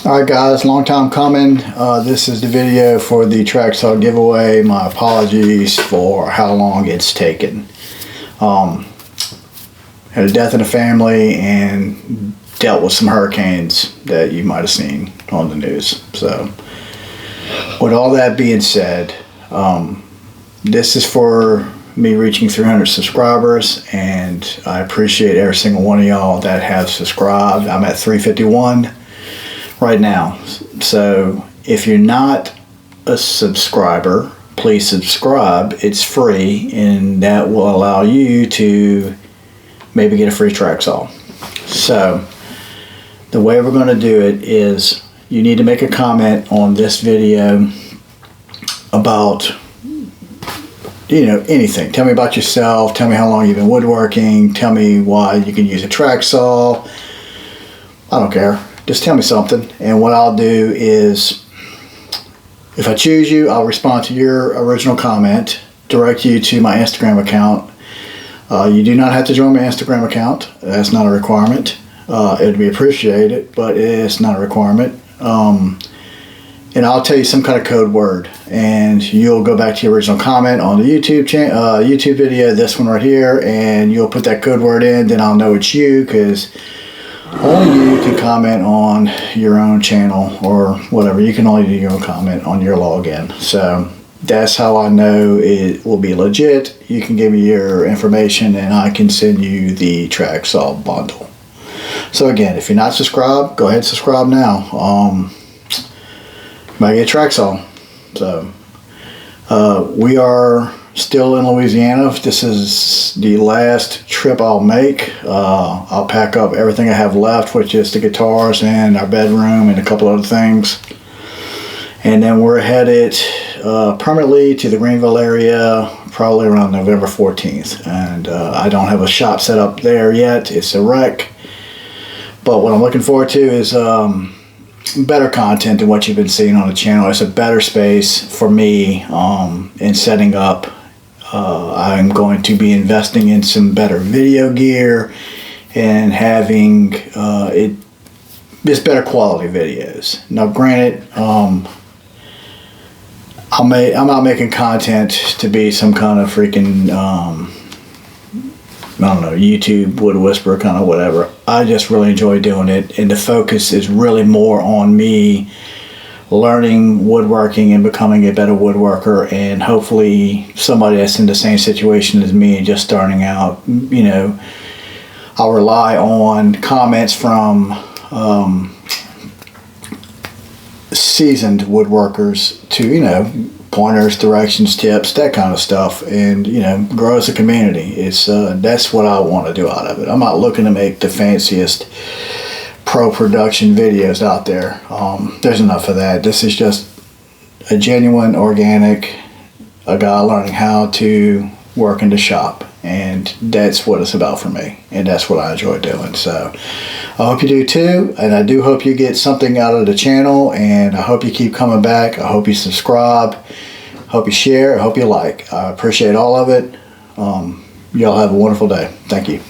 Alright guys, long time coming. This is the video for the track saw giveaway. My apologies for how long it's taken. Had a death in the family and dealt with some hurricanes that you might have seen on the news. So with all that being said, this is for me reaching 300 subscribers, and I appreciate every single one of y'all that have subscribed. I'm at 351 right now. So if you're not a subscriber, please subscribe. It's free, and that will allow you to maybe get a free track saw. So the way we're going to do it is you need to make a comment on this video about, you know, anything. Tell me about yourself. Tell me how long you've been woodworking. Tell me why you can use a track saw. I don't care. Just tell me something, and what I'll do is, if I choose you, I'll respond to your original comment, direct you to my Instagram account. You do not have to join my Instagram account. That's not a requirement. It would be appreciated, but it's not a requirement. And I'll tell you some kind of code word, and you'll go back to your original comment on the YouTube video, this one right here, and you'll put that code word in. Then I'll know it's you, because only you can comment on your own channel or whatever. You can only do your own comment on your login. So that's how I know it will be legit. You can give me your information and I can send you the track saw bundle. So again, if you're not subscribed, go ahead and subscribe now. Might get a track saw. So we are still in Louisiana. This is the last trip I'll make. I'll pack up everything I have left, which is the guitars and our bedroom and a couple other things, and then we're headed permanently to the Greenville area probably around November 14th. And I don't have a shop set up there yet. It's a wreck, but what I'm looking forward to is better content than what you've been seeing on the channel. It's a better space for me in setting up. I'm going to be investing in some better video gear and having just better quality videos. Now granted, I'm not making content to be some kind of freaking I don't know, YouTube wood whisperer kind of whatever. I just really enjoy doing it, and the focus is really more on me learning woodworking and becoming a better woodworker, and hopefully somebody that's in the same situation as me and just starting out. You know, I'll rely on comments from seasoned woodworkers to, you know, pointers, directions, tips, that kind of stuff, and, you know, grow as a community. It's that's what I want to do out of it. I'm not looking to make the fanciest pro production videos out there. There's enough of that. This is just a genuine, organic, a guy learning how to work in the shop, and that's what it's about for me, and that's what I enjoy doing. So I hope you do too, and I do hope you get something out of the channel, and I hope you keep coming back. I hope you subscribe, hope you share, I hope you like. I appreciate all of it. Y'all have a wonderful day. Thank you.